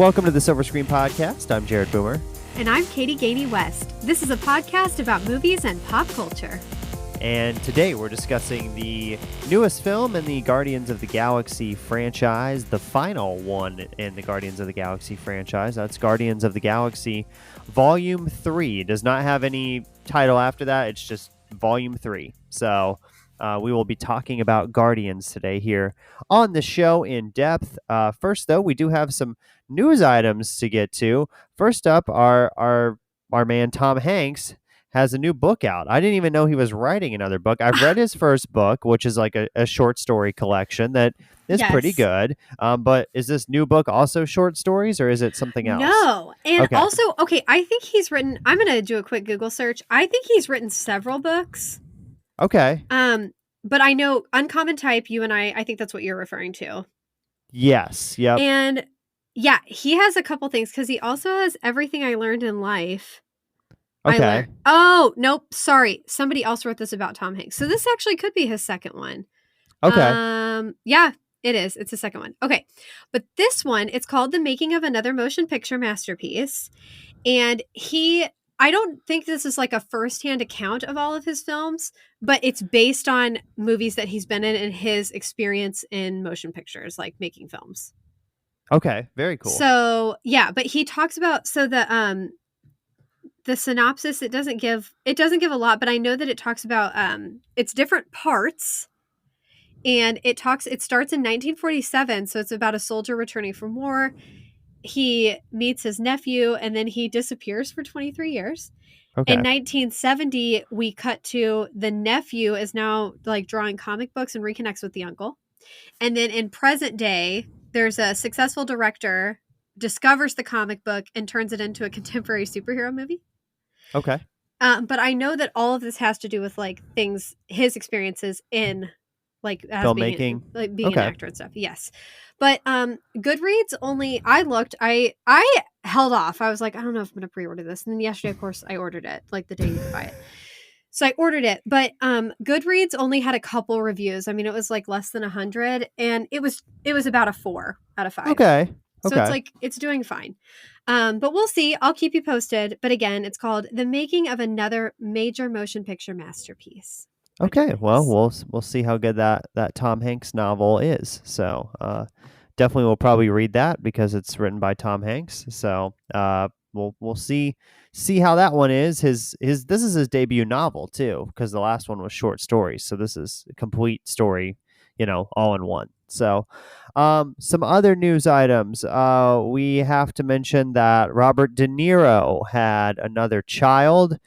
Welcome to the Silver Screen Podcast. I'm Jared Boomer. And I'm Katie Gainey West. This is a podcast about movies and pop culture. And today we're discussing the newest film in the Guardians of the Galaxy franchise, the final one in the Guardians of the Galaxy franchise. That's Guardians of the Galaxy Volume 3. It does not have any title after that. It's just Volume 3. So we will be talking about Guardians today here on the show in depth. First, though, we do have some news items to get to. First up, our man Tom Hanks has a new book out. I didn't even know he was writing another book. I've read his first book, which is like a short story collection that is pretty good. But is this new book also short stories or is it something else? No. And also, I think he's written, I'm going to do a quick Google search. I think he's written several books. Okay. But I know Uncommon Type, you and I think that's what you're referring to. Yes. Yep. And yeah, he has a couple things because he also has Everything I Learned in Life. Okay. Oh, nope. Sorry. Somebody else wrote this about Tom Hanks. So this actually could be his second one. Okay. Yeah, it is. It's the second one. Okay. But this one, it's called The Making of Another Motion Picture Masterpiece. And I don't think this is like a firsthand account of all of his films, but it's based on movies that he's been in and his experience in motion pictures, like making films. Okay. Very cool. So yeah, but he talks about, the synopsis, it doesn't give a lot, but I know that it talks about it's different parts, and it starts in 1947, so it's about a soldier returning from war. He meets his nephew and then he disappears for 23 years. Okay. In 1970, we cut to the nephew is now like drawing comic books and reconnects with the uncle. And then in present day, there's a successful director discovers the comic book and turns it into a contemporary superhero movie. Okay. But I know that all of this has to do with like things, his experiences in like filmmaking, being an actor and stuff. Yes. But Goodreads only, I looked, I held off. I was like, I don't know if I'm going to pre-order this. And then yesterday, of course, I ordered it like the day you could buy it. So I ordered it, but Goodreads only had a couple reviews. I mean, it was like less than 100 and it was about a 4 out of 5. Okay. So it's like, it's doing fine. But we'll see. I'll keep you posted. But again, it's called The Making of Another Major Motion Picture Masterpiece. Okay. Well, we'll see how good that Tom Hanks novel is. So definitely we'll probably read that because it's written by Tom Hanks. So we'll see how that one is. This is his debut novel too, because the last one was short stories. So this is a complete story, all in one. So some other news items. We have to mention that Robert De Niro had another child.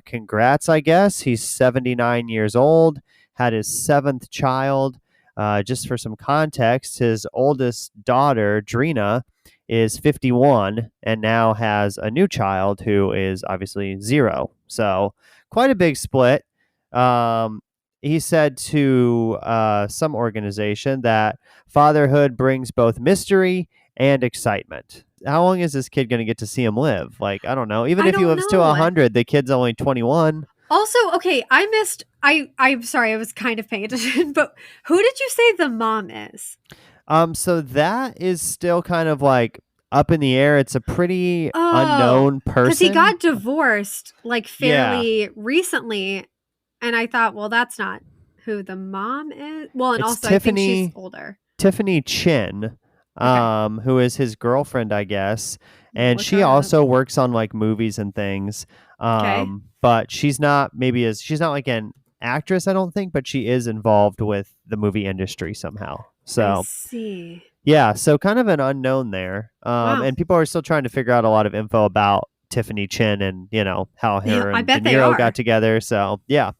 Congrats, I guess. He's 79 years old, had his 7th child. Just for some context, his oldest daughter, Drina, is 51 and now has a new child who is obviously 0. So quite a big split. He said to some organization that fatherhood brings both mystery and excitement. How long is this kid going to get to see him live? Like, I don't know. Even if he lives to 100, the kid's only 21. Also, okay, I'm sorry, I was kind of paying attention, but who did you say the mom is? So that is still kind of like up in the air. It's a pretty unknown person. Because he got divorced like fairly recently. And I thought, well, that's not who the mom is. Well, and it's also Tiffany, I think she's older. Tiffany Chin, who is his girlfriend, I guess. And she also works on like movies and things. But she's not like an actress, I don't think, but she is involved with the movie industry somehow. So I see. Yeah, so kind of an unknown there. And people are still trying to figure out a lot of info about Tiffany Chin and, how her and De Niro got together. So yeah.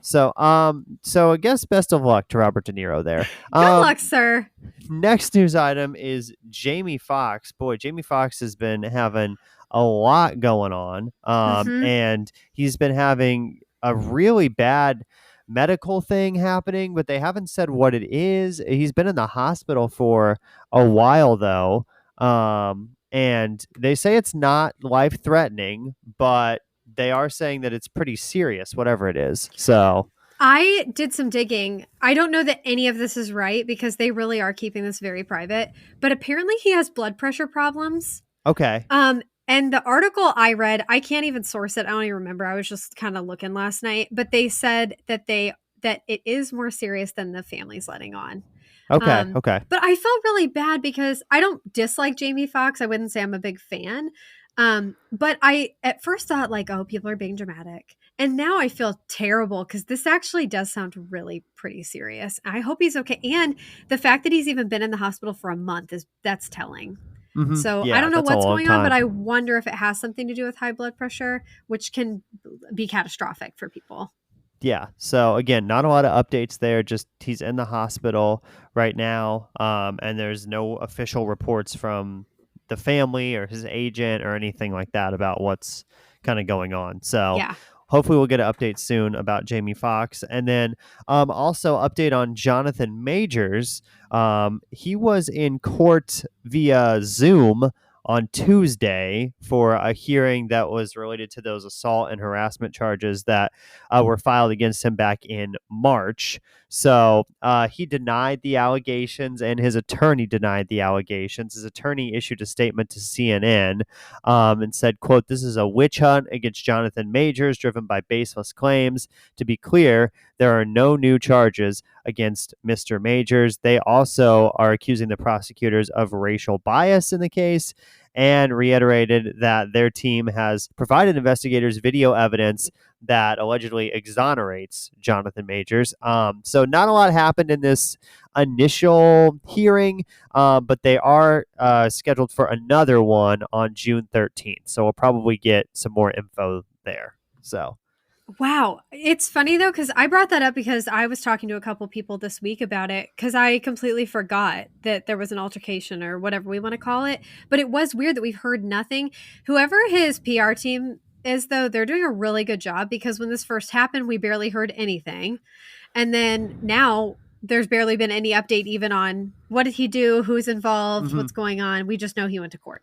So I guess best of luck to Robert De Niro there. Good luck, sir. Next news item is Jamie Foxx. Boy, Jamie Foxx has been having a lot going on. And he's been having a really bad medical thing happening, but they haven't said what it is. He's been in the hospital for a while though. And they say it's not life-threatening, but they are saying that it's pretty serious, whatever it is. So I did some digging. I don't know that any of this is right because they really are keeping this very private, but apparently he has blood pressure problems. Okay. And the article I read, I can't even source it. I don't even remember. I was just kind of looking last night, but they said that it is more serious than the family's letting on. Okay. Um, Okay. but I felt really bad because I don't dislike Jamie Foxx. I wouldn't say I'm a big fan. But I at first thought like, oh, people are being dramatic. And now I feel terrible because this actually does sound really pretty serious. I hope he's okay. And the fact that he's even been in the hospital for a month that's telling. So I Yeah, don't know that's a what's long going on, but time. I wonder if it has something to do with high blood pressure, which can be catastrophic for people. Yeah. So again, not a lot of updates there. Just he's in the hospital right now, and there's no official reports from the family or his agent or anything like that about what's kind of going on. So Yeah. hopefully we'll get an update soon about Jamie Foxx, and then also update on Jonathan Majors. He was in court via Zoom on Tuesday for a hearing that was related to those assault and harassment charges that were filed against him back in March. So he denied the allegations, and his attorney denied the allegations. His attorney issued a statement to CNN and said, quote, "This is a witch hunt against Jonathan Majors driven by baseless claims. To be clear, there are no new charges against Mr. Majors. They also are accusing the prosecutors of racial bias in the case and reiterated that their team has provided investigators video evidence that allegedly exonerates Jonathan Majors. So not a lot happened in this initial hearing, but they are scheduled for another one on June 13th. So we'll probably get some more info there. So Wow. It's funny though, because I brought that up because I was talking to a couple people this week about it because I completely forgot that there was an altercation or whatever we want to call it. But it was weird that we've heard nothing. Whoever his PR team is, though, they're doing a really good job because when this first happened, we barely heard anything. And then now there's barely been any update even on what did he do, who's involved, mhm. what's going on. We just know he went to court.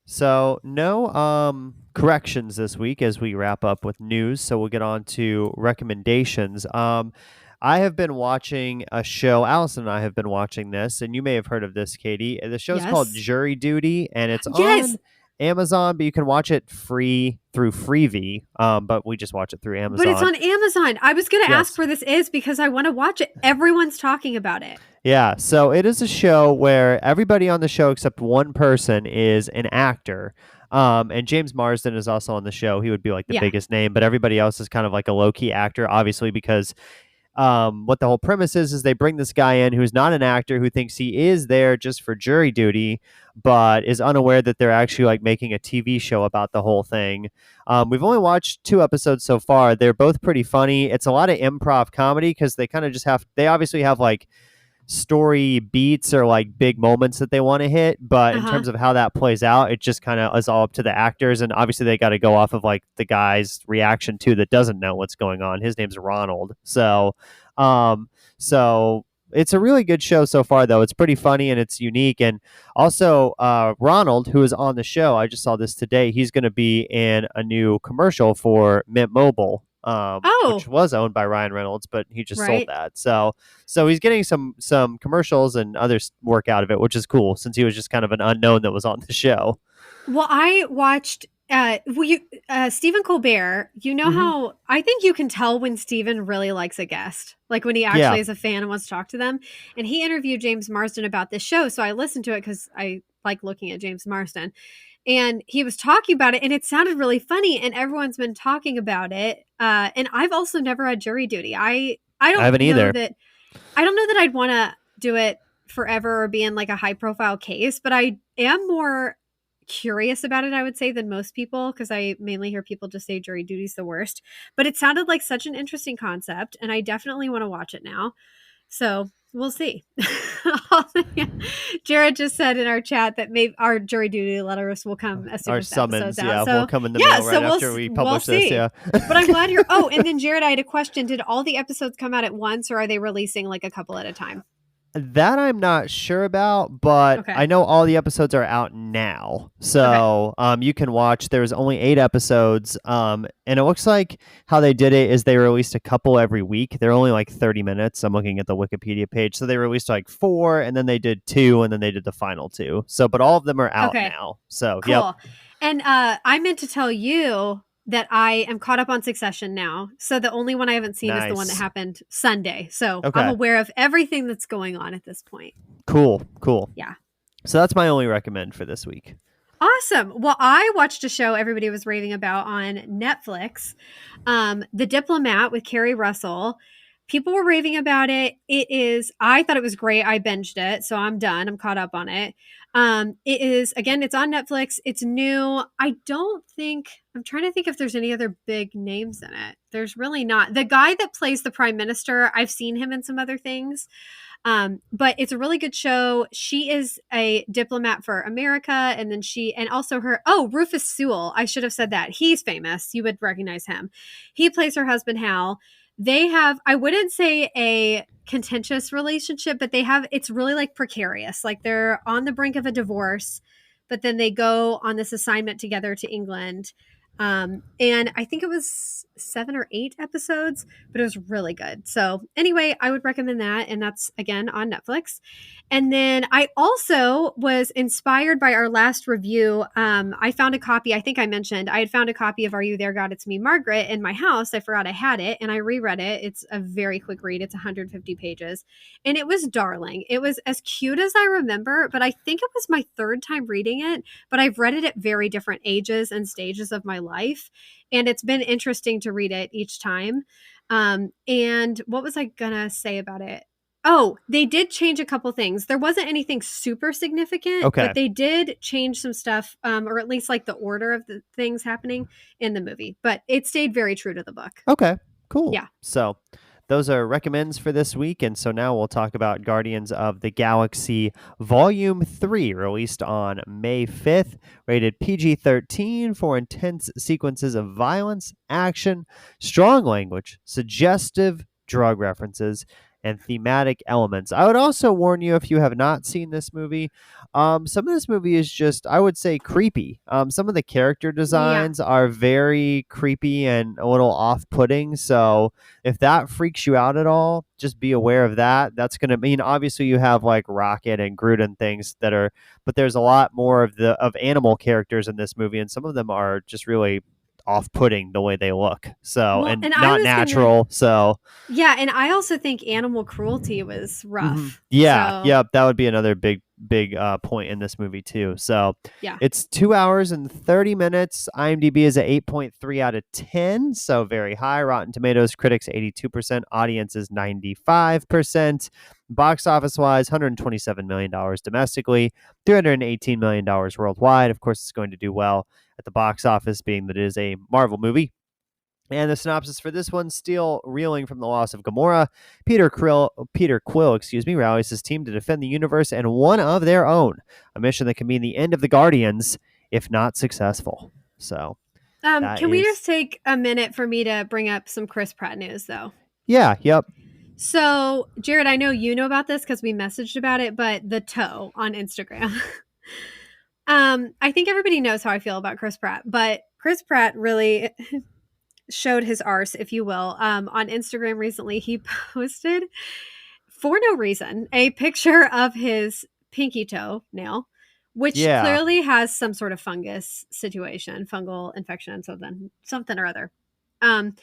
So no corrections this week as we wrap up with news. So we'll get on to recommendations. I have been watching a show. Allison and I have been watching this, and you may have heard of this, Katie. The show's called Yes. Jury Duty, and it's Yes. on Amazon, but you can watch it free through Freevee. But we just watch it through But it's Amazon. on Amazon. I was going to ask Yes. where this is because I want to watch it. Everyone's talking about it. Yeah, so it is a show where everybody on the show except one person is an actor. And James Marsden is also on the show. He would be like the Yeah. biggest name, but everybody else is kind of like a low key actor, obviously, because what the whole premise is they bring this guy in who's not an actor who thinks he is there just for jury duty, but is unaware that they're actually like making a TV show about the whole thing. We've only watched 2 episodes so far. They're both pretty funny. It's a lot of improv comedy because they kind of just they obviously have like story beats or like big moments that they want to hit, but in Uh-huh. terms of how that plays out, it just kind of is all up to the actors, and obviously they got to go off of like the guy's reaction too that doesn't know what's going on. His name's Ronald. So it's a really good show so far, though. It's pretty funny and it's unique. And also, Ronald, who is on the show, I just saw this today. He's going to be in a new commercial for Mint Mobile, which Oh, was owned by Ryan Reynolds, but he just sold right. that. So he's getting some commercials and other work out of it, which is cool since he was just kind of an unknown that was on the show. Well, I watched Stephen Colbert. You know Hmm. how I think you can tell when Stephen really likes a guest, like when he Yeah. actually is a fan and wants to talk to them. And he interviewed James Marsden about this show, so I listened to it because I like looking at James Marsden. And he was talking about it, and it sounded really funny. And everyone's been talking about it. And I've also never had jury duty. I I don't haven't know either. that I don't know that I'd want to do it forever or be in like a high profile case, but I am more curious about it, I would say, than most people because I mainly hear people just say jury duty's the worst. But it sounded like such an interesting concept, and I definitely want to watch it now. So we'll see. Jared just said in our chat that maybe our jury duty letters will come as soon Our as the episode's summons, out. yeah, will So come in the yeah, mail so right after we we'll publish this. see. Yeah. But I'm glad you're. Oh, and then Jared, I had a question. Did all the episodes come out at once, or are they releasing like a couple at a time? That I'm not sure about, but Okay. I know all the episodes are out now. Okay. So you can watch. There's only 8 episodes. And it looks like how they did it is they released a couple every week. They're only like 30 minutes. I'm looking at the Wikipedia page. So they released like 4, and then they did 2, and then they did the final 2. So, but all of them are out Okay. now. So, yep. Cool. And I meant to tell you that I am caught up on Succession now. So the only one I haven't seen is the one that Nice. happened Sunday. So I'm Okay. aware of everything that's going on at this point. Cool. Cool. Yeah. So that's my only recommend for this week. Awesome. Well, I watched a show everybody was raving about on Netflix, The Diplomat with Carrie Russell. People were raving about it. I thought it was great. I binged it, so I'm done. I'm caught up on it. It is, again, it's on Netflix. It's new. I'm trying to think if there's any other big names in it. There's really not. The guy that plays the prime minister, I've seen him in some other things. But it's a really good show. She is a diplomat for America, and then and also Rufus Sewell. I should have said that. He's famous. You would recognize him. He plays her husband, Hal. They have, I wouldn't say a contentious relationship, but it's really like precarious. Like they're on the brink of a divorce, but then they go on this assignment together to England. And I think it was 7 or 8 episodes, but it was really good. So anyway, I would recommend that. And that's again on Netflix. And then I also was inspired by our last review. I found a copy, I think I mentioned, I had found a copy of Are You There, God? It's Me, Margaret in my house. I forgot I had it and I reread it. It's a very quick read. It's 150 pages. And it was darling. It was as cute as I remember, but I think it was my third time reading it, but I've read it at very different ages and stages of my life. And it's been interesting to read it each time. And what was I gonna say about it? Oh, they did change a couple things. There wasn't anything super significant, Okay. but they did change some stuff, or at least like the order of the things happening in the movie. But it stayed very true to the book. Okay. Cool. Yeah. So those are recommends for this week. And so now we'll talk about Guardians of the Galaxy Volume 3, released on May 5th, rated PG-13 for intense sequences of violence, action, strong language, suggestive drug references, and thematic elements. I would also warn you, if you have not seen this movie, some of this movie is just, I would say, creepy. Some of the character Yeah. designs are very creepy and a little off-putting. So if that freaks you out at all, just be aware of that. That's going to mean, obviously, you have like Rocket and Groot and things that are, but there's a lot more of animal characters in this movie, and some of them are just really off-putting the way they look. So, Well, and and I not was gonna, natural. So yeah, and I also think animal cruelty was rough. yeah, So, yeah, that would be another big point in this movie too. So yeah. it's 2 hours and 30 minutes. IMDb is at 8.3 out of 10, so very high. Rotten Tomatoes critics 82%, audience is 95%. Box office wise, $127 million domestically, $318 million worldwide. Of course, it's going to do well at the box office, being that it is a Marvel movie. And the synopsis for this one: still reeling from the loss of Gamora, Peter Quill, rallies his team to defend the universe and one of their own, a mission that can mean the end of the Guardians if not successful. So that Can we is, just take a minute for me to bring up some Chris Pratt news, though? yeah, yep, So, Jared, I know you know about this because we messaged about it, but the toe on Instagram. I think everybody knows how I feel about Chris Pratt, but Chris Pratt really showed his arse, if you will. On Instagram recently, he posted, for no reason, a picture of his pinky toe nail, which yeah. clearly has some sort of fungus situation, fungal infection, something or other. Um,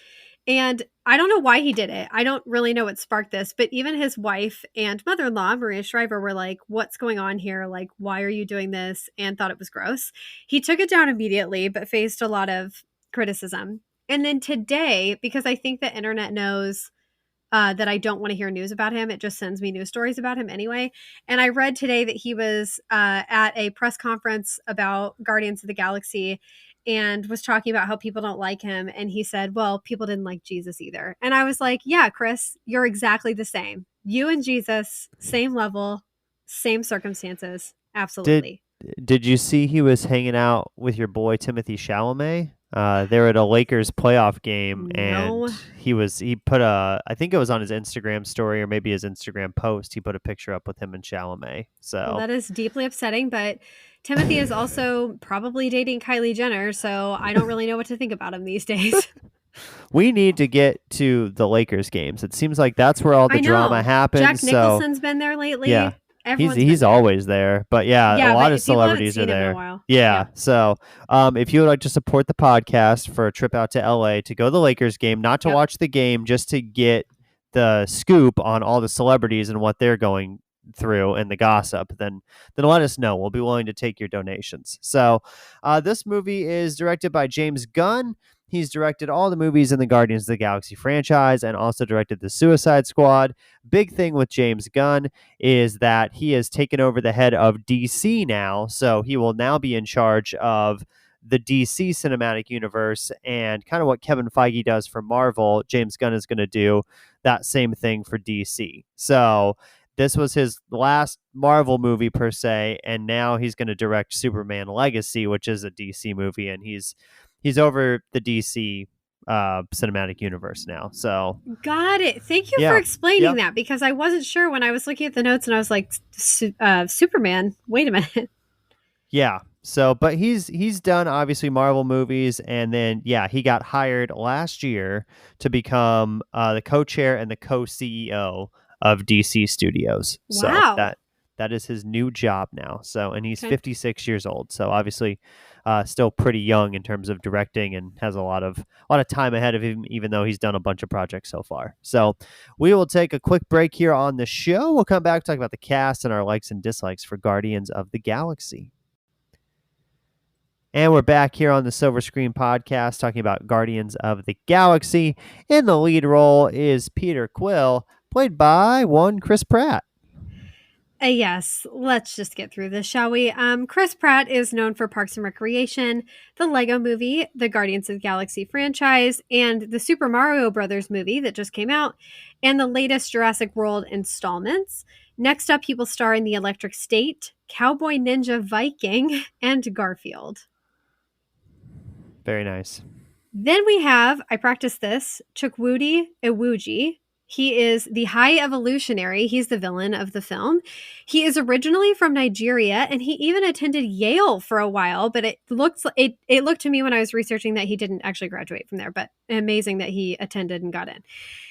and I don't know why he did it. I don't really know what sparked this, but even his wife and mother in law, Maria Shriver, were like, "What's going on here? Like, why are you doing this?" And thought it was gross. He took it down immediately, but faced a lot of criticism. And then today, because I think the internet knows that I don't want to hear news about him. It just sends me news stories about him anyway. And I read today that he was at a press conference about Guardians of the Galaxy and was talking about how people don't like him. And he said, well, people didn't like Jesus either. And I was like, yeah, Chris, you're exactly the same. You and Jesus, same level, same circumstances. Did Absolutely. did you see he was hanging out with your boy Timothy Chalamet? They were at a Lakers playoff game, and No. he put I think it was on his Instagram story or maybe his Instagram post. He put a picture up with him and Chalamet. Well, So that is deeply upsetting, but Timothy is also probably dating Kylie Jenner, so I don't really know what to think about him these days. we need to get to the Lakers games. It seems like that's where all the I drama know. happens. Jack So Nicholson's been there yeah, lately. he's Everyone's been he's there. always there. But yeah, a Yeah, lot of but people haven't celebrities are seen him in a there. while. Yeah. Yeah. So if you would like to support the podcast for a trip out to LA to go to the Lakers game, not to Yep. watch the game, just to get the scoop on all the celebrities and what they're going through and the gossip, then let us know. We'll be willing to take your donations. So this movie is directed by James Gunn. He's directed all the movies in the Guardians of the Galaxy franchise and also directed the Suicide Squad. Big thing with James Gunn is that he has taken over the head of DC now. So he will now be in charge of the DC cinematic universe, and kind of what Kevin Feige does for Marvel, James Gunn is going to do that same thing for DC. So this was his last Marvel movie per se, and now he's going to direct Superman Legacy, which is a DC movie, and he's over the DC cinematic universe now. So Got it. Thank you for yeah, explaining yep. that because I wasn't sure when I was looking at the notes and I was like, Superman. Wait a minute. Yeah. So, but he's done obviously Marvel movies, and then yeah, he got hired last year to become the co-chair and the co-CEO of DC Studios. So Wow. that is his new job now. So, and he's Okay. 56 years old. So obviously, still pretty young in terms of directing, and has a lot of time ahead of him, even though he's done a bunch of projects so far. So, we will take a quick break here on the show. We'll come back talk about the cast and our likes and dislikes for Guardians of the Galaxy. And we're back here on the Silver Screen Podcast talking about Guardians of the Galaxy. In the lead role is Peter Quill, played by one Chris Pratt. Yes, let's just get through this, shall we? Chris Pratt is known for Parks and Recreation, the Lego movie, the Guardians of the Galaxy franchise, and the Super Mario Brothers movie that just came out, and the latest Jurassic World installments. Next up, he will star in The Electric State, Cowboy Ninja Viking, and Garfield. Very nice. Then we have, I practiced this, Chukwudi Iwuji. He is the High Evolutionary. He's the villain of the film. He is originally from Nigeria, and he even attended Yale for a while. But it looked to me when I was researching that he didn't actually graduate from there. But amazing that he attended and got in.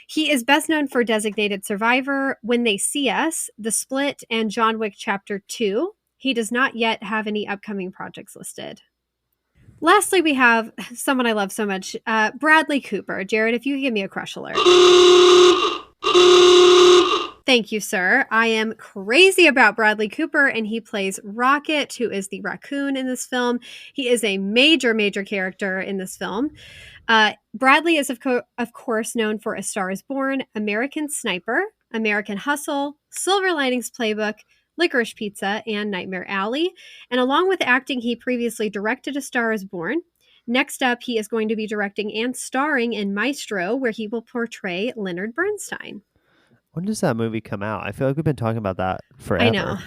He is best known for Designated Survivor, When They See Us, The Split, and John Wick Chapter 2. He does not yet have any upcoming projects listed. Lastly, we have someone I love so much, Bradley Cooper. Jared, if you could give me a crush alert. Thank you, sir. I am crazy about Bradley Cooper, and he plays Rocket, who is the raccoon in this film. He is a major, major character in this film. Bradley is, of course, known for A Star is Born, American Sniper, American Hustle, Silver Linings Playbook, Licorice Pizza, and Nightmare Alley. And along with acting, he previously directed A Star is Born. Next up, he is going to be directing and starring in Maestro, where he will portray Leonard Bernstein. When does that movie come out? I feel like we've been talking about that I know. forever.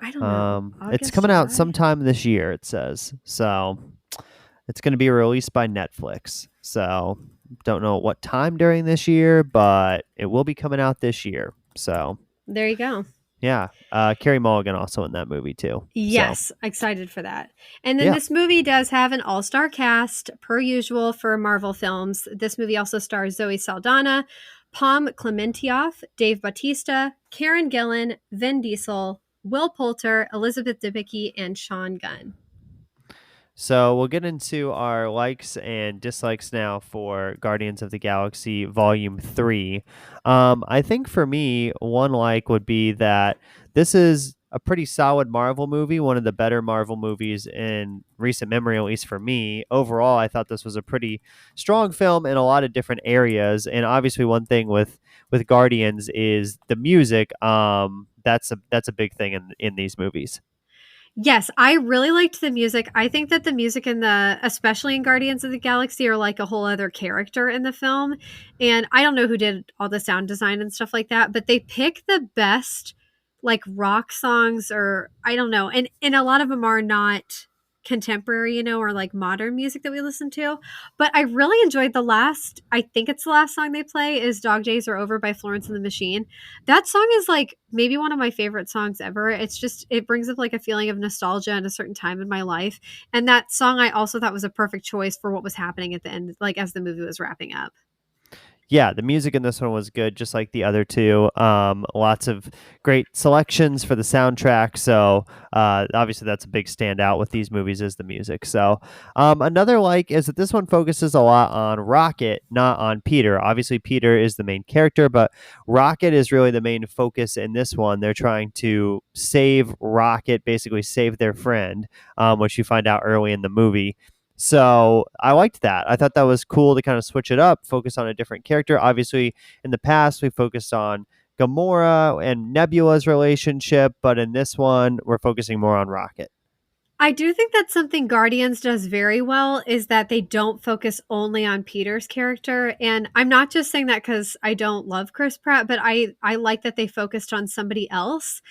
I don't know. It's August, coming out July? sometime this year, it says. So it's going to be released by Netflix. So don't know what time during this year, but it will be coming out this year. So There you go. yeah, Carey Mulligan also in that movie too. So Yes, excited for that. And then yeah, this movie does have an all-star cast, per usual for Marvel films. This movie also stars Zoe Saldana, Pom Klementieff, Dave Bautista, Karen Gillan, Vin Diesel, Will Poulter, Elizabeth Debicki, and Sean Gunn. so we'll get into our likes and dislikes now for Guardians of the Galaxy Volume 3. I think for me, one like would be that this is a pretty solid Marvel movie, one of the better Marvel movies in recent memory, at least for me. Overall, I thought this was a pretty strong film in a lot of different areas. And obviously, one thing with Guardians is the music. That's a big thing in these movies. Yes, I really liked the music. I think that the music in especially in Guardians of the Galaxy, are like a whole other character in the film. And I don't know who did all the sound design and stuff like that, but they pick the best like rock songs, or I don't know. And a lot of them are not. contemporary, or like modern music that we listen to. But I really enjoyed I think it's the last song they play is Dog Days Are Over by Florence and the Machine. That song is like maybe one of my favorite songs ever. It brings up like a feeling of nostalgia at a certain time in my life. And that song I also thought was a perfect choice for what was happening at the end, like as the movie was wrapping up. Yeah, the music in this one was good, just like the other two. Lots of great selections for the soundtrack. So obviously, that's a big standout with these movies is the music. So another like is that this one focuses a lot on Rocket, not on Peter. Obviously, Peter is the main character, but Rocket is really the main focus in this one. They're trying to save Rocket, basically save their friend, which you find out early in the movie. So I liked that. I thought that was cool to kind of switch it up, focus on a different character. Obviously, in the past, we focused on Gamora and Nebula's relationship, but in this one, we're focusing more on Rocket. I do think that's something Guardians does very well is that they don't focus only on Peter's character. And I'm not just saying that because I don't love Chris Pratt, but I like that they focused on somebody else.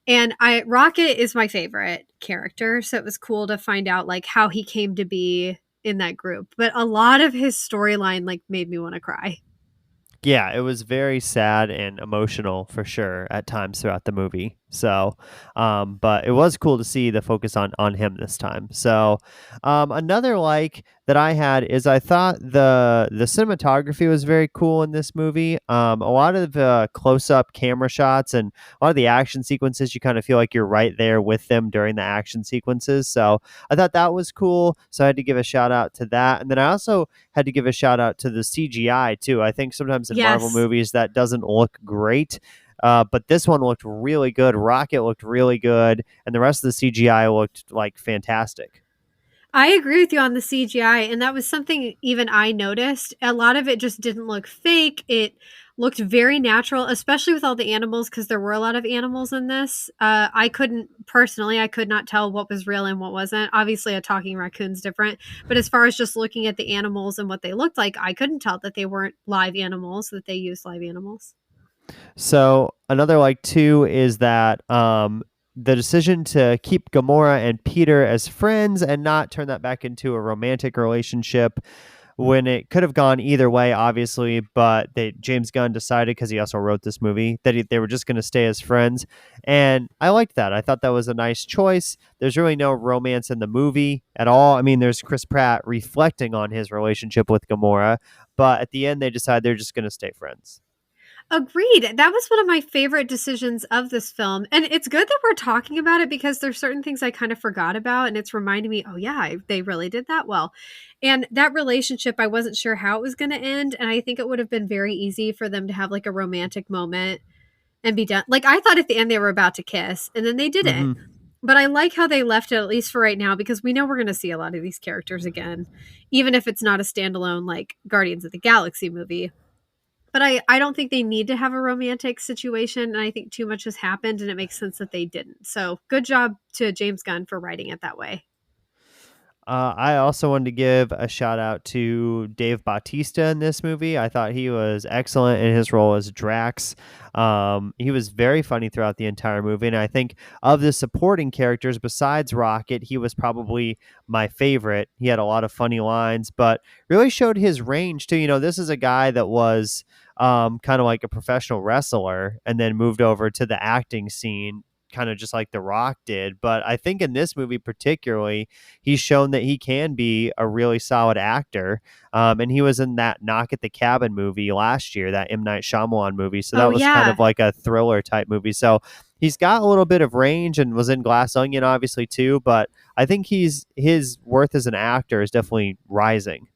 And I Rocket is my favorite character, so it was cool to find out like how he came to be in that group. But a lot of his storyline like made me want to cry. Yeah, it was very sad and emotional for sure at times throughout the movie. So, but it was cool to see the focus on him this time. So, another like that I had is I thought the cinematography was very cool in this movie. A lot of the close up camera shots and a lot of the action sequences, you kind of feel like you're right there with them during the action sequences. So, I thought that was cool. So, I had to give a shout out to that. And then I also had to give a shout out to the CGI too. I think sometimes in Marvel Yes. movies that doesn't look great. But this one looked really good. Rocket looked really good, and the rest of the CGI looked like fantastic. I agree with you on the CGI, and that was something even I noticed. A lot of it just didn't look fake. It looked very natural, especially with all the animals, because there were a lot of animals in this. I could not tell what was real and what wasn't. Obviously, a talking raccoon's different, but as far as just looking at the animals and what they looked like, I couldn't tell that they weren't live animals, that they used live animals. So another like two is that the decision to keep Gamora and Peter as friends and not turn that back into a romantic relationship when it could have gone either way, obviously, but James Gunn decided because he also wrote this movie that they were just going to stay as friends, and I liked that. I thought that was a nice choice. There's really no romance in the movie at all. I mean, there's Chris Pratt reflecting on his relationship with Gamora, but at the end they decide they're just going to stay friends. Agreed. That was one of my favorite decisions of this film. And it's good that we're talking about it because there's certain things I kind of forgot about and it's reminding me, oh yeah, they really did that well. And that relationship, I wasn't sure how it was going to end, and I think it would have been very easy for them to have like a romantic moment and be done. Like I thought at the end they were about to kiss and then they didn't. Hmm. But I like how they left it at least for right now because we know we're going to see a lot of these characters again, even if it's not a standalone like Guardians of the Galaxy movie. But I don't think they need to have a romantic situation, and I think too much has happened, and it makes sense that they didn't. So good job to James Gunn for writing it that way. I also wanted to give a shout out to Dave Bautista in this movie. I thought he was excellent in his role as Drax. He was very funny throughout the entire movie. And I think of the supporting characters, besides Rocket, he was probably my favorite. He had a lot of funny lines, but really showed his range too. This is a guy that was kind of like a professional wrestler and then moved over to the acting scene kind of just like The Rock did. But I think in this movie particularly, he's shown that he can be a really solid actor. And he was in that Knock at the Cabin movie last year, that M. Night Shyamalan movie. So Oh that was kind yeah. of like a thriller type movie. So he's got a little bit of range and was in Glass Onion, obviously, too. But I think his worth as an actor is definitely rising.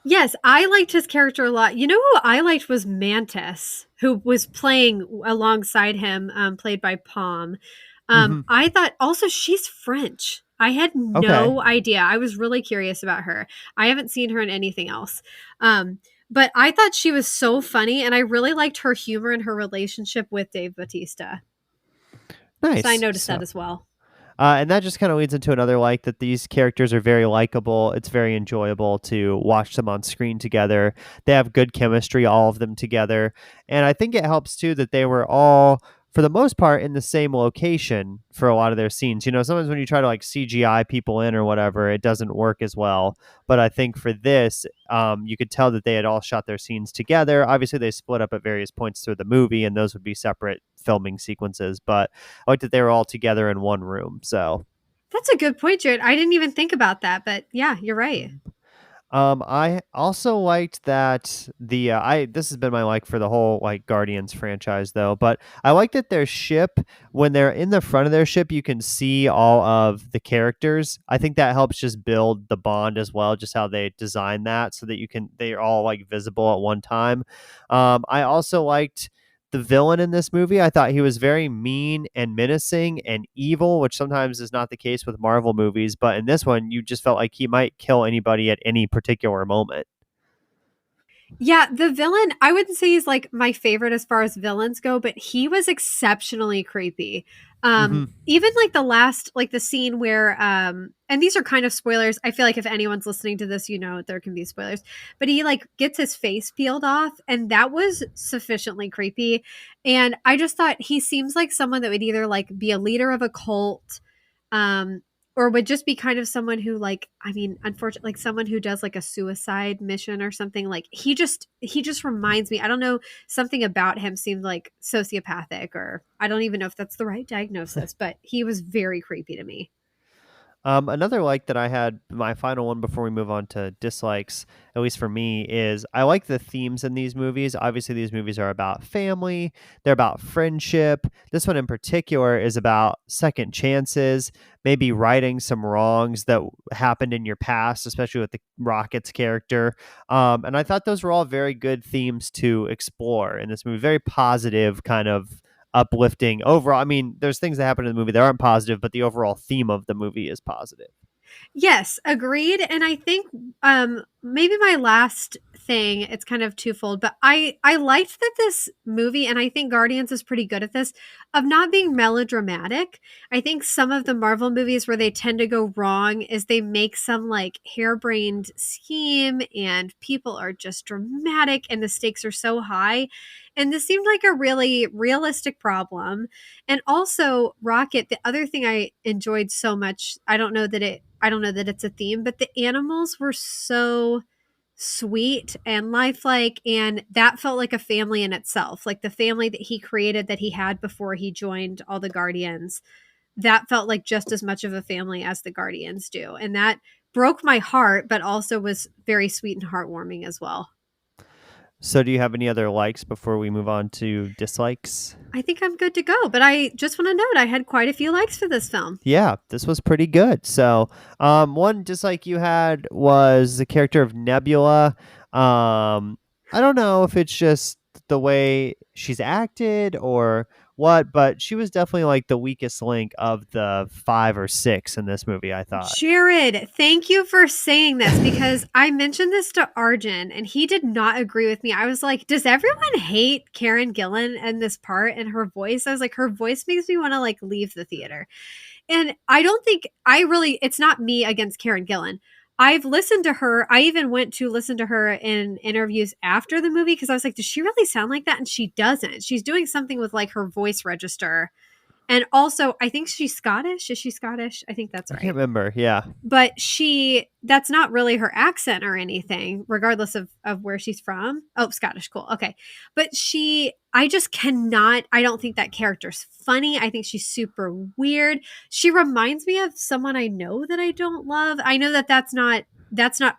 Yes, I liked his character a lot. You know who I liked was Mantis, who was playing alongside him, played by Palm. Hmm. I thought also she's French. I had Okay. no idea. I was really curious about her. I haven't seen her in anything else. But I thought she was so funny, and I really liked her humor and her relationship with Dave Bautista. So I Nice. noticed that So as well. and that just kind of leads into another like that these characters are very likable. It's very enjoyable to watch them on screen together. They have good chemistry, all of them together. And I think it helps too that they were all for the most part in the same location for a lot of their scenes. Sometimes when you try to like CGI people in or whatever, it doesn't work as well. But I think for this, you could tell that they had all shot their scenes together. Obviously, they split up at various points through the movie, and those would be separate filming sequences. But I like that they were all together in one room. So That's a good point, Jared. I didn't even think about that, but yeah, you're right. I also liked that I this has been my like for the whole like Guardians franchise though, but I like that their ship, when they're in the front of their ship, you can see all of the characters. I think that helps just build the bond as well, just how they design that so that they're all like visible at one time. I also liked the villain in this movie. I thought he was very mean and menacing and evil, which sometimes is not the case with Marvel movies. But in this one, you just felt like he might kill anybody at any particular moment. Yeah, the villain, I wouldn't say he's like my favorite as far as villains go, but he was exceptionally creepy. Even like the scene where and these are kind of spoilers. I feel like if anyone's listening to this, there can be spoilers. But he like gets his face peeled off, and that was sufficiently creepy. And I just thought he seems like someone that would either like be a leader of a cult, um or would just be kind of someone who like, I mean, unfortunately, like someone who does like a suicide mission or something. Like he just reminds me, I don't know, something about him seemed like sociopathic, or I don't even know if that's the right diagnosis, but he was very creepy to me. Another like that I had, my final one before we move on to dislikes, at least for me, is I like the themes in these movies. Obviously, these movies are about family, they're about friendship. This one in particular is about second chances, maybe righting some wrongs that happened in your past, especially with the Rocket's character. And I thought those were all very good themes to explore in this movie. Very positive kind of uplifting overall. I mean, there's things that happen in the movie that aren't positive, but the overall theme of the movie is positive. Yes, agreed. And I think maybe my last thing, it's kind of twofold, but I liked that this movie, and I think Guardians is pretty good at this, of not being melodramatic. I think some of the Marvel movies where they tend to go wrong is they make some like harebrained scheme and people are just dramatic and the stakes are so high. And this seemed like a really realistic problem. And also Rocket, the other thing I enjoyed so much, I don't know that it's a theme, but the animals were so sweet and lifelike, and that felt like a family in itself. Like the family that he created, that he had before he joined all the Guardians, that felt like just as much of a family as the Guardians do. And that broke my heart, but also was very sweet and heartwarming as well. So, do you have any other likes before we move on to dislikes? I think I'm good to go, but I just want to note I had quite a few likes for this film. Yeah, this was pretty good. So, one dislike you had was the character of Nebula. I don't know if it's just the way she's acted or what, but she was definitely like the weakest link of the five or six in this movie, I thought. Jared, thank you for saying this because I mentioned this to Arjun and he did not agree with me. I was like, does everyone hate Karen Gillan and this part and her voice? I was like, her voice makes me want to like leave the theater. And I don't think it's not me against Karen Gillan. I've listened to her. I even went to listen to her in interviews after the movie because I was like, does she really sound like that? And she doesn't. She's doing something with like her voice register. And also, I think she's Scottish. Is she Scottish? I think that's I can't right. remember. Yeah. But that's not really her accent or anything, regardless of where she's from. Oh, Scottish, cool. Okay. But I just cannot, I don't think that character's funny. I think she's super weird. She reminds me of someone I know that I don't love. I know that that's not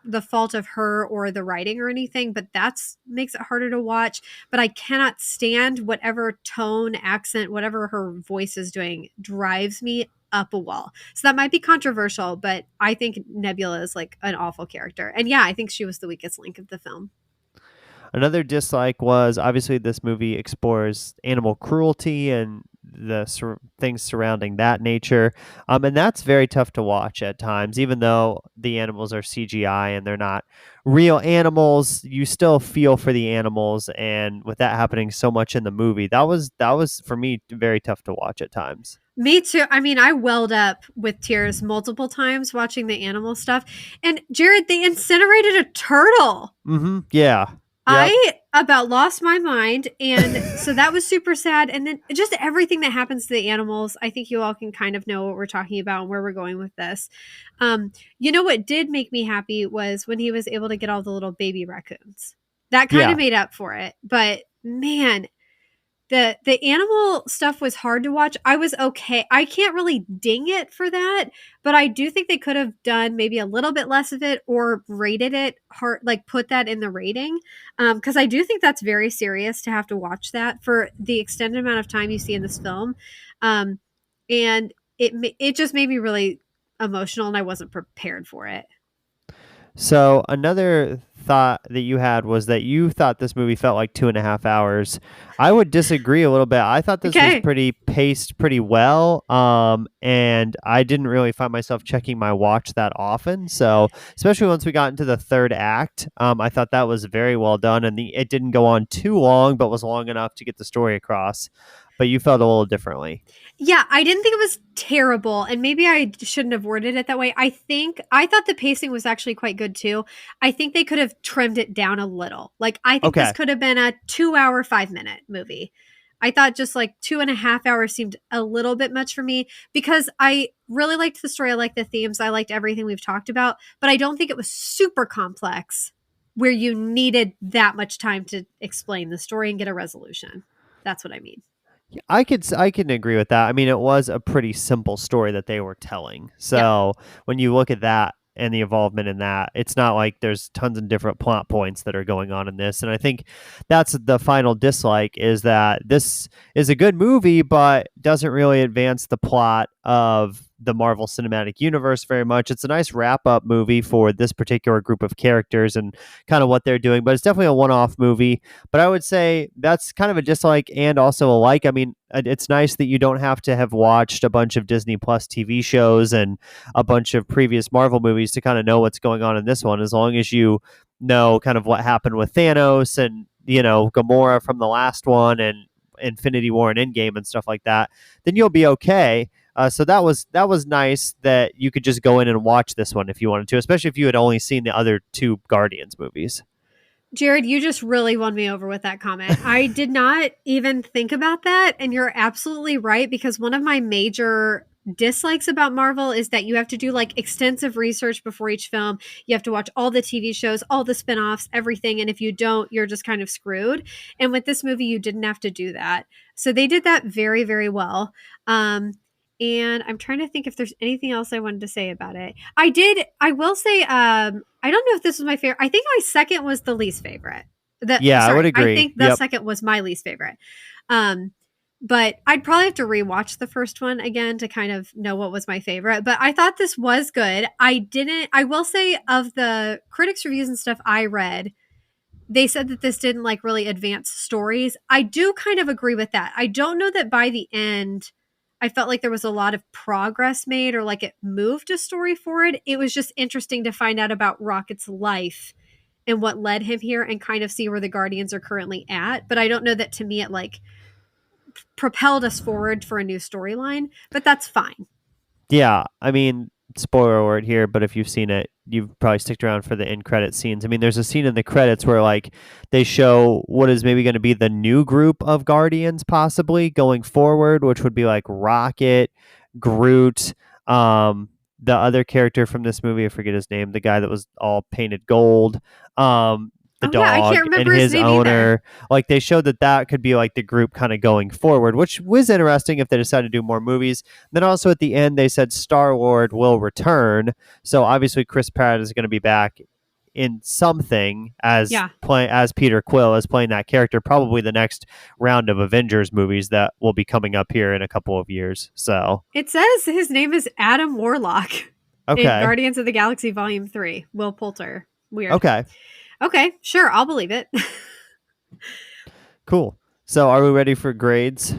the fault of her or the writing or anything, but that's makes it harder to watch. But I cannot stand whatever tone, accent, whatever her voice is doing drives me up a wall. So that might be controversial, but I think Nebula is like an awful character. And yeah, I think she was the weakest link of the film. Another dislike was obviously this movie explores animal cruelty and the things surrounding that nature. And that's very tough to watch at times, even though the animals are CGI and they're not real animals. You still feel for the animals, and with that happening so much in the movie, that was for me very tough to watch at times. Me too. I mean, I welled up with tears multiple times watching the animal stuff. And Jared, they incinerated a turtle. Mm-hmm. Yeah. I Yep. about lost my mind. And so that was super sad. And then just everything that happens to the animals, I think you all can kind of know what we're talking about and where we're going with this. You know what did make me happy was when he was able to get all the little baby raccoons. That kind of Yeah. made up for it. But man, the animal stuff was hard to watch. I was okay. I can't really ding it for that, but I do think they could have done maybe a little bit less of it or rated it hard, like put that in the rating. Because I do think that's very serious to have to watch that for the extended amount of time you see in this film. Um, and it just made me really emotional, and I wasn't prepared for it. So another thought that you had was that you thought this movie felt like 2.5 hours. I would disagree a little bit. I thought this was Okay. pretty paced pretty well. And I didn't really find myself checking my watch that often. So especially once we got into the third act, I thought that was very well done, and it didn't go on too long, but was long enough to get the story across. But you felt a little differently. Yeah, I didn't think it was terrible, and maybe I shouldn't have worded it that way. I thought the pacing was actually quite good too. I think they could have trimmed it down a little. Like, I think this Okay. could have been a 2 hour, 5 minute movie. I thought just like 2.5 hours seemed a little bit much for me because I really liked the story. I liked the themes. I liked everything we've talked about, but I don't think it was super complex where you needed that much time to explain the story and get a resolution. That's what I mean. I can agree with that. I mean, it was a pretty simple story that they were telling. Yep. So when you look at that and the involvement in that, it's not like there's tons of different plot points that are going on in this. And I think that's the final dislike, is that this is a good movie, but doesn't really advance the plot of the Marvel Cinematic Universe very much. It's a nice wrap up movie for this particular group of characters and kind of what they're doing, but it's definitely a one off movie. But I would say that's kind of a dislike and also a like. I mean, it's nice that you don't have to have watched a bunch of Disney Plus TV shows and a bunch of previous Marvel movies to kind of know what's going on in this one, as long as you know kind of what happened with Thanos and, Gamora from the last one and Infinity War and Endgame and stuff like that, then you'll be okay. So that was nice that you could just go in and watch this one if you wanted to, especially if you had only seen the other two Guardians movies. Jared, you just really won me over with that comment. I did not even think about that. And you're absolutely right, because one of my major dislikes about Marvel is that you have to do like extensive research before each film. You have to watch all the TV shows, all the spin-offs, everything. And if you don't, you're just kind of screwed. And with this movie, you didn't have to do that. So they did that very, very well. And I'm trying to think if there's anything else I wanted to say about it. I will say, I don't know if this was my favorite. I think my second was the least favorite. Yeah, I would I agree. think the Yep. second was my least favorite. Um, but I'd probably have to rewatch the first one again to kind of know what was my favorite. But I thought this was good. I will say, of the critics' reviews and stuff I read, they said that this didn't like really advance stories. I do kind of agree with that. I don't know that by the end I felt like there was a lot of progress made or like it moved a story forward. It was just interesting to find out about Rocket's life and what led him here and kind of see where the Guardians are currently at. But I don't know that to me it like propelled us forward for a new storyline, but that's fine. Yeah, I mean, spoiler alert here, but if you've seen it, you've probably sticked around for the end credit scenes. I mean, there's a scene in the credits where like they show what is maybe going to be the new group of Guardians possibly going forward, which would be like Rocket, Groot, the other character from this movie, I forget his name, the guy that was all painted gold, the Oh yeah, I dog can't and remember his his name either. owner. Like they showed that could be like the group kind of going forward, which was interesting if they decide to do more movies. Then also at the end they said Star-Lord will return, so obviously Chris Pratt is going to be back in something Yeah. as Peter Quill, as playing that character, probably the next round of Avengers movies that will be coming up here in a couple of years. So It says his name is Adam Warlock in okay, Guardians of the Galaxy Volume 3. Will Poulter. Weird. okay, Okay, sure, I'll believe it. cool. So are we ready for grades?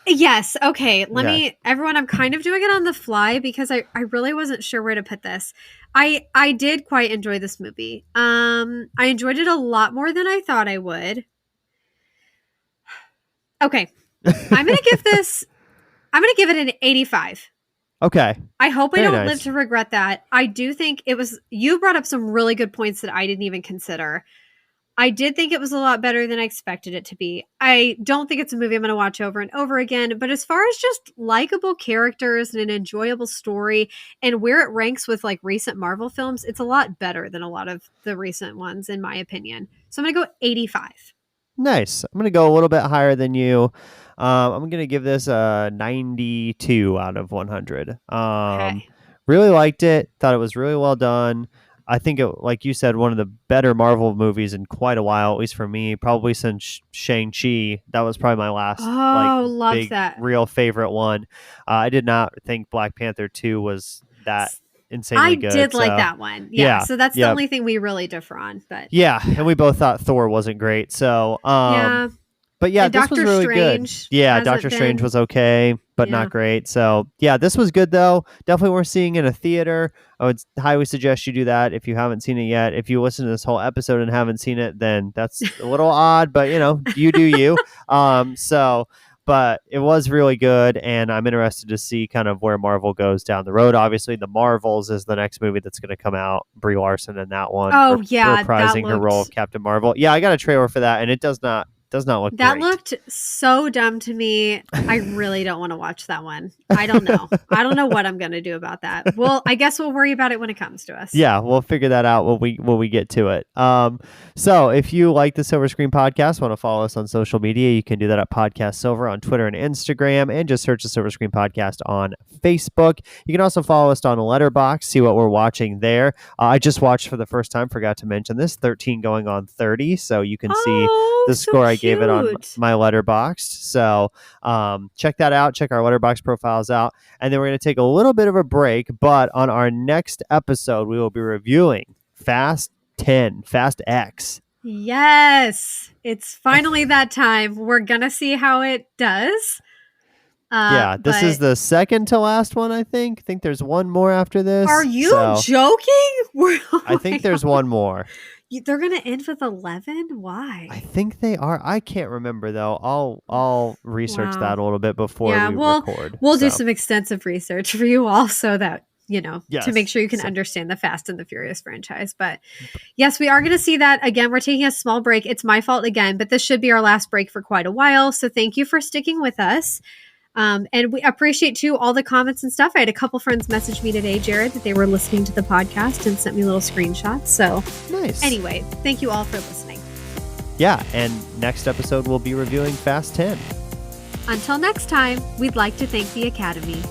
Yes. Okay. Okay. Everyone, I'm kind of doing it on the fly because I really wasn't sure where to put this. I did quite enjoy this movie. I enjoyed it a lot more than I thought I would. Okay. I'm going to give this, I'm going to give it an 85. Okay. I hope I Very don't live nice. to regret that. I do think you brought up some really good points that I didn't even consider. I did think it was a lot better than I expected it to be. I don't think it's a movie I'm going to watch over and over again, but as far as just likable characters and an enjoyable story and where it ranks with like recent Marvel films, it's a lot better than a lot of the recent ones, in my opinion. So I'm going to go 85. Nice. I'm going to go a little bit higher than you. I'm going to give this a 92 out of 100. Okay. Really liked it. Thought it was really well done. I think it, like you said, one of the better Marvel movies in quite a while, at least for me. Probably since Shang-Chi. That was probably my last Oh, loved big that. real favorite one. I did not think Black Panther 2 was that insanely I good. did like So, that one. Yeah. So that's the yeah, only thing we really differ on. But yeah, and we both thought Thor wasn't great. So, yeah. but yeah, And this was Doctor really good. Strange Yeah, hasn't Doctor Strange been. was okay, but Yeah. not great. So, yeah, this was good though. Definitely worth seeing in a theater. I would highly suggest you do that if you haven't seen it yet. If you listen to this whole episode and haven't seen it, then that's a little odd, but you do you. But it was really good, and I'm interested to see kind of where Marvel goes down the road. Obviously, The Marvels is the next movie that's going to come out. Brie Larson in that one, Oh, yeah. That reprising her role of looked. Captain Marvel. Yeah, I got a trailer for that, and it does not look That great. looked so dumb to me. I really don't want to watch that one. I don't know. I don't know what I'm going to do about that. Well, I guess we'll worry about it when it comes to us. Yeah, we'll figure that out when we get to it. So if you like the Silver Screen Podcast, want to follow us on social media, you can do that at Podcast Silver on Twitter and Instagram, and just search the Silver Screen Podcast on Facebook. You can also follow us on Letterboxd, see what we're watching there. I just watched for the first time, forgot to mention this, 13 going on 30, so you can see the so score I gave it on cute. my Letterboxd. So check that out. Check our Letterboxd profiles out. And then we're going to take a little bit of a break. But on our next episode, we will be reviewing Fast X. Yes. It's finally that time. We're going to see how it does. Yeah, this is the second to last one, I think. I think there's one more after this. Are you joking? I think there's one more. They're going to end with 11? Why? I think they are. I can't remember though. I'll research that a little bit before we record. We'll do some extensive research for you all so that, yes. to make sure you can understand the Fast and the Furious franchise. But yes, we are going to see that. Again, we're taking a small break. It's my fault again, but this should be our last break for quite a while. So thank you for sticking with us. And we appreciate too all the comments and stuff. I had a couple friends message me today, Jared, that they were listening to the podcast and sent me little screenshots. So nice. Anyway, thank you all for listening. Yeah, and next episode we'll be reviewing Fast 10. Until next time, we'd like to thank the Academy.